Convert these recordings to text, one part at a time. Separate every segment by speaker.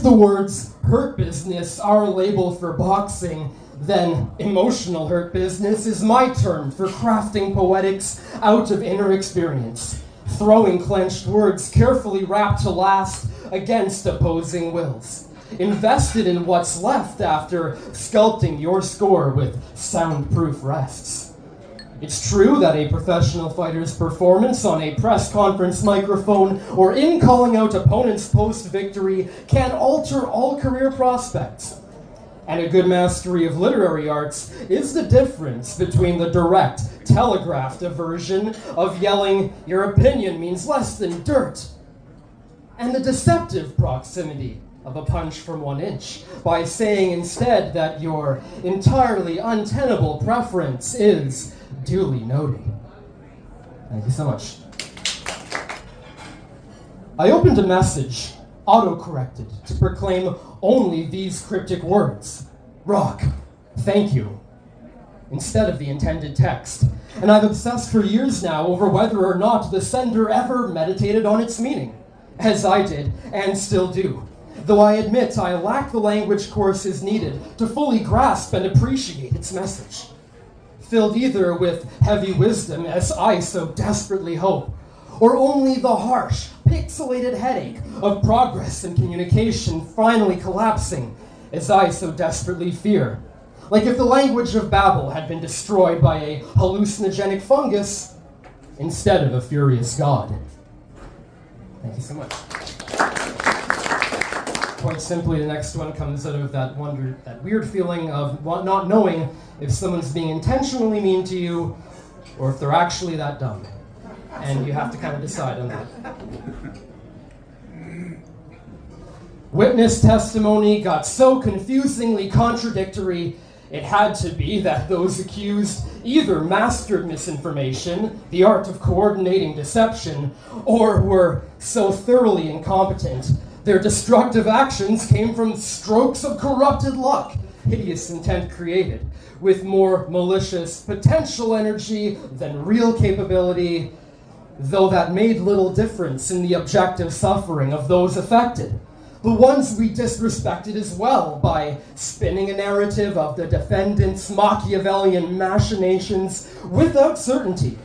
Speaker 1: If the words hurt business are a label for boxing, then emotional hurt business is my term for crafting poetics out of inner experience, throwing clenched words carefully wrapped to last against opposing wills, invested in what's left after sculpting your score with soundproof rests. It's true that a professional fighter's performance on a press conference microphone or in calling out opponents post-victory can alter all career prospects. And a good mastery of literary arts is the difference between the direct, telegraphed aversion of yelling, "Your opinion means less than dirt," and the deceptive proximity of a punch from 1 inch by saying instead that your entirely untenable preference is duly noted. Thank you so much. I opened a message, auto-corrected, to proclaim only these cryptic words: "Rock, thank you," instead of the intended text. And I've obsessed for years now over whether or not the sender ever meditated on its meaning, as I did and still do. Though I admit I lack the language courses needed to fully grasp and appreciate its message. Filled either with heavy wisdom, as I so desperately hope, or only the harsh, pixelated headache of progress and communication finally collapsing, as I so desperately fear. Like if the language of Babel had been destroyed by a hallucinogenic fungus instead of a furious god. Thank you so much. Quite simply, the next one comes out of that weird feeling of not knowing if someone's being intentionally mean to you or if they're actually that dumb. And you have to kind of decide on that. Witness testimony got so confusingly contradictory, it had to be that those accused either mastered misinformation, the art of coordinating deception, or were so thoroughly incompetent their destructive actions came from strokes of corrupted luck, hideous intent created, with more malicious potential energy than real capability, though that made little difference in the objective suffering of those affected. The ones we disrespected as well by spinning a narrative of the defendant's Machiavellian machinations without certainty,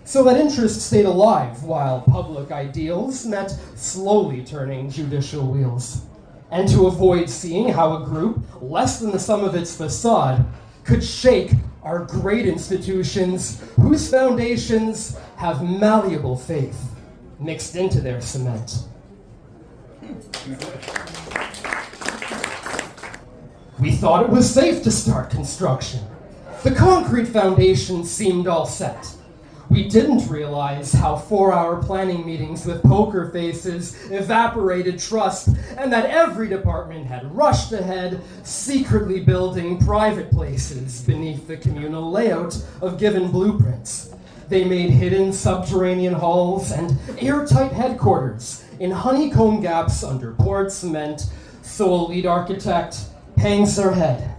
Speaker 1: so that interest stayed alive while public ideals meant slowly turning judicial wheels. And to avoid seeing how a group, less than the sum of its facade, could shake our great institutions whose foundations have malleable faith mixed into their cement. We thought it was safe to start construction. The concrete foundation seemed all set. We didn't realize how 4-hour planning meetings with poker faces evaporated trust, and that every department had rushed ahead, secretly building private places beneath the communal layout of given blueprints. They made hidden subterranean halls and airtight headquarters in honeycomb gaps under poured cement, so a lead architect hangs their head,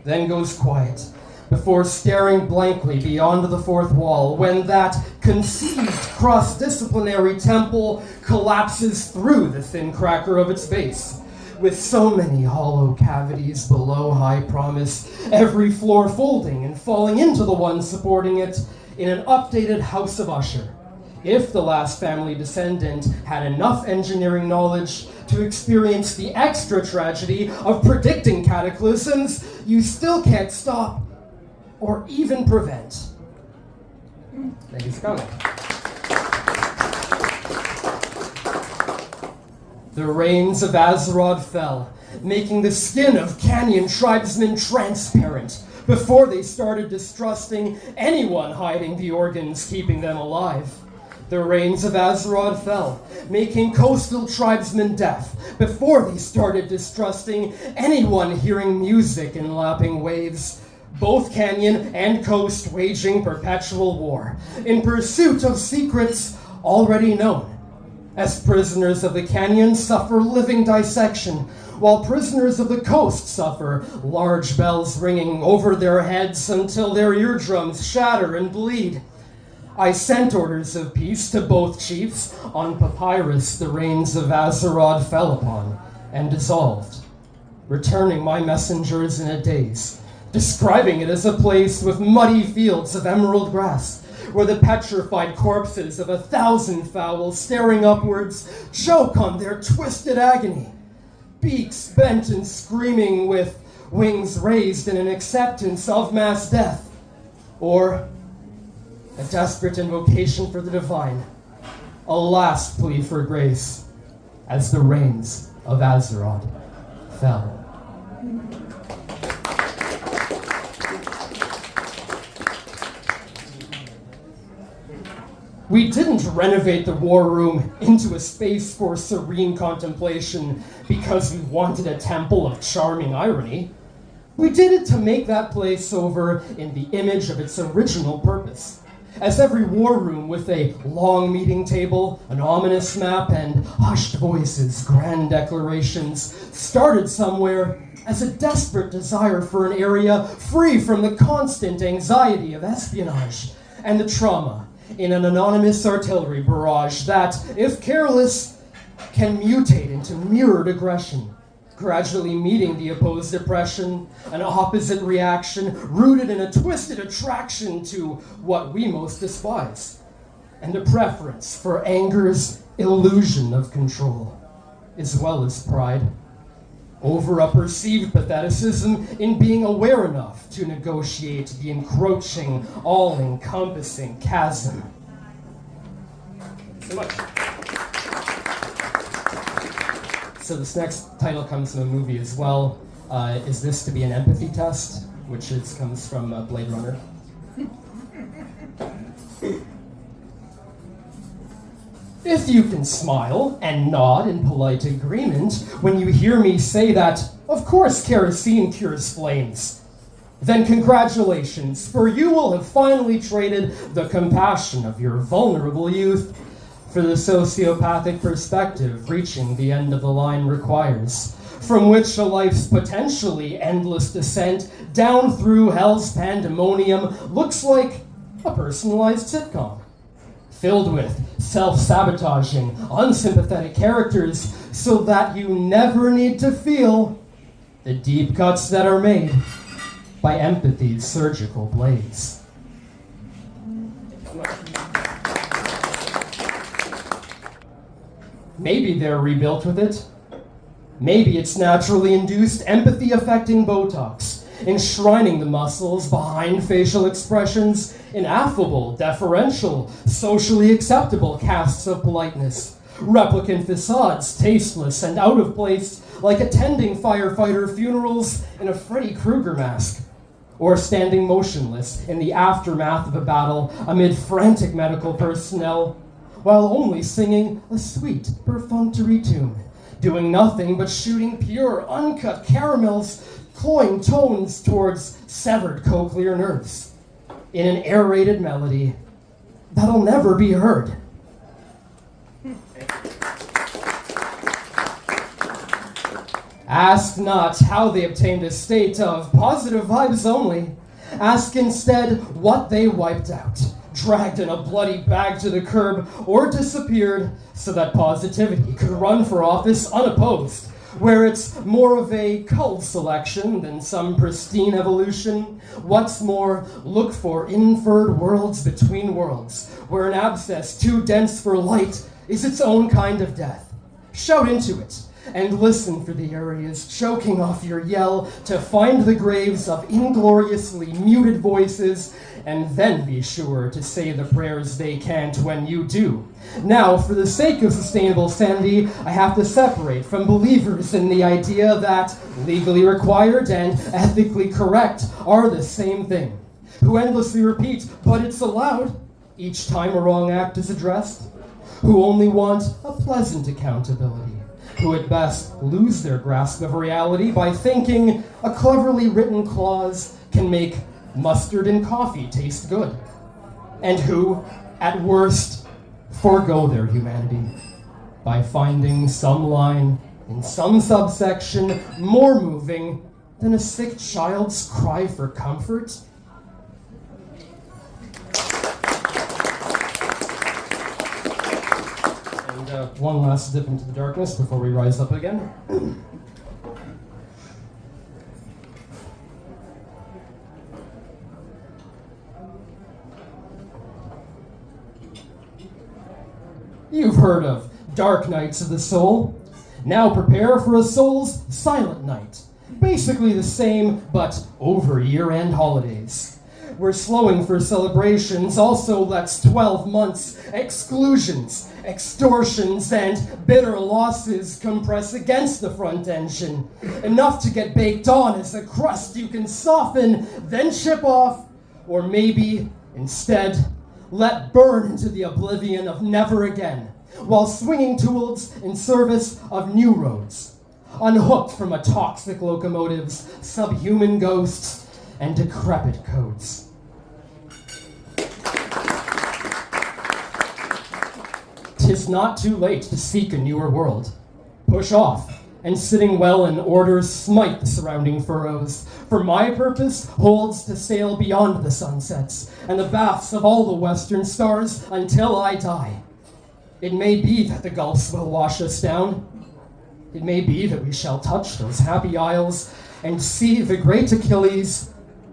Speaker 1: then goes quiet, before staring blankly beyond the fourth wall when that conceived cross-disciplinary temple collapses through the thin cracker of its base. With so many hollow cavities below high promise, every floor folding and falling into the one supporting it in an updated House of Usher. If the last family descendant had enough engineering knowledge to experience the extra tragedy of predicting cataclysms, you still can't stop or even prevent. Thank you for coming. The rains of Azeroth fell, making the skin of Canyon tribesmen transparent before they started distrusting anyone hiding the organs keeping them alive. The rains of Azeroth fell, making coastal tribesmen deaf before they started distrusting anyone hearing music in lapping waves. Both canyon and coast waging perpetual war in pursuit of secrets already known, as prisoners of the canyon suffer living dissection, while prisoners of the coast suffer large bells ringing over their heads until their eardrums shatter and bleed. I sent orders of peace to both chiefs on papyrus the rains of Azeroth fell upon, and dissolved, returning my messengers in a daze, describing it as a place with muddy fields of emerald grass, where the petrified corpses of 1,000 fowls staring upwards choke on their twisted agony, beaks bent and screaming with wings raised in an acceptance of mass death, or a desperate invocation for the divine, a last plea for grace as the rains of Azeroth fell. We didn't renovate the war room into a space for serene contemplation because we wanted a temple of charming irony. We did it to make that place over in the image of its original purpose, as every war room with a long meeting table, an ominous map, and hushed voices, grand declarations, started somewhere as a desperate desire for an area free from the constant anxiety of espionage and the trauma in an anonymous artillery barrage that, if careless, can mutate into mirrored aggression, gradually meeting the opposed oppression, an opposite reaction rooted in a twisted attraction to what we most despise, and a preference for anger's illusion of control, as well as pride, over a perceived patheticism in being aware enough to negotiate the encroaching, all-encompassing chasm. So much. So this next title comes from a movie as well. Is this to be an empathy test? Which comes from Blade Runner. If you can smile and nod in polite agreement when you hear me say that, of course kerosene cures flames, then congratulations, for you will have finally traded the compassion of your vulnerable youth for the sociopathic perspective reaching the end of the line requires, from which a life's potentially endless descent down through hell's pandemonium looks like a personalized sitcom, filled with self-sabotaging, unsympathetic characters so that you never need to feel the deep cuts that are made by empathy's surgical blades. Maybe they're rebuilt with it. Maybe it's naturally induced empathy affecting Botox, enshrining the muscles behind facial expressions in affable, deferential, socially acceptable casts of politeness, replicant facades tasteless and out of place like attending firefighter funerals in a Freddy Krueger mask, or standing motionless in the aftermath of a battle amid frantic medical personnel, while only singing a sweet, perfunctory tune, doing nothing but shooting pure, uncut caramels, cloying tones towards severed cochlear nerves, in an aerated melody that'll never be heard. Ask not how they obtained a state of positive vibes only. Ask instead what they wiped out, dragged in a bloody bag to the curb, or disappeared so that positivity could run for office unopposed, where it's more of a cull selection than some pristine evolution. What's more, look for inferred worlds between worlds, where an abscess too dense for light is its own kind of death. Shout into it, and listen for the areas choking off your yell to find the graves of ingloriously muted voices, and then be sure to say the prayers they can't when you do. Now, for the sake of sustainable sanity, I have to separate from believers in the idea that legally required and ethically correct are the same thing, who endlessly repeat, but it's allowed, each time a wrong act is addressed, who only want a pleasant accountability, who at best lose their grasp of reality by thinking a cleverly written clause can make mustard and coffee taste good, and who, at worst, forego their humanity by finding some line in some subsection more moving than a sick child's cry for comfort. And one last dip into the darkness before we rise up again. You've heard of dark nights of the soul. Now prepare for a soul's silent night. Basically the same, but over year-end holidays. We're slowing for celebrations, also that's 12 months. Exclusions, extortions, and bitter losses compress against the front engine. Enough to get baked on as a crust you can soften, then chip off, or maybe, instead, let burn into the oblivion of never again, while swinging tools in service of new roads, unhooked from a toxic locomotive's subhuman ghosts and decrepit codes. 'Tis not too late to seek a newer world. Push off, and sitting well in order, smite the surrounding furrows. For my purpose holds to sail beyond the sunsets and the baths of all the western stars until I die. It may be that the gulfs will wash us down. It may be that we shall touch those happy isles and see the great Achilles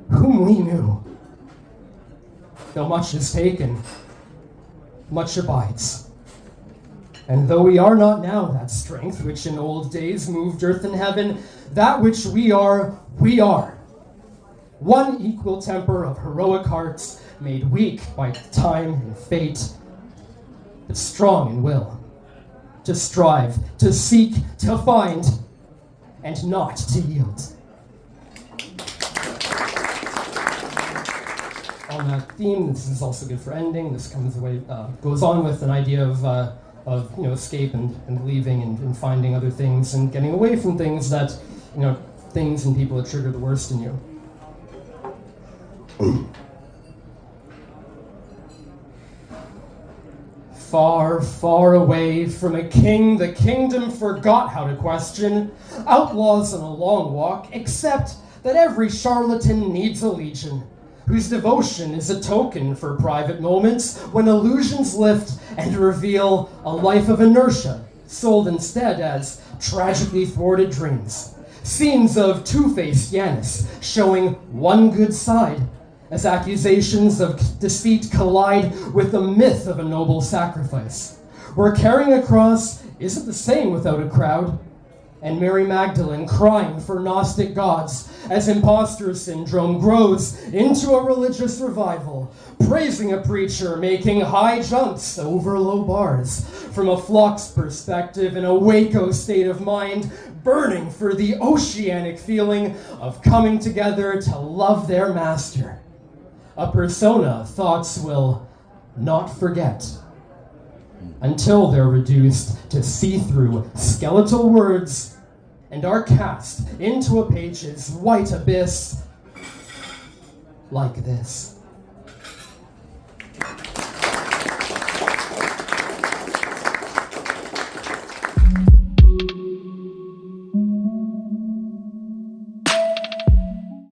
Speaker 1: whom we knew. Though much is taken, much abides. And though we are not now that strength which in old days moved earth and heaven, that which we are, we are. One equal temper of heroic hearts, made weak by time and fate, but strong in will, to strive, to seek, to find, and not to yield. On that theme, this is also good for ending. This goes on with an idea of escape and leaving and finding other things and getting away from things that, things and people that trigger the worst in you. Far, far away from a king, the kingdom forgot how to question. Outlaws on a long walk, except that every charlatan needs a legion, whose devotion is a token for private moments when illusions lift and reveal a life of inertia, sold instead as tragically thwarted dreams. Scenes of two-faced Yanis showing one good side, as accusations of deceit collide with the myth of a noble sacrifice, where carrying a cross isn't the same without a crowd, and Mary Magdalene crying for Gnostic gods as imposter syndrome grows into a religious revival, praising a preacher making high jumps over low bars, from a flock's perspective in a Waco state of mind, burning for the oceanic feeling of coming together to love their master. A persona thoughts will not forget, until they're reduced to see-through skeletal words and are cast into a page's white abyss like this.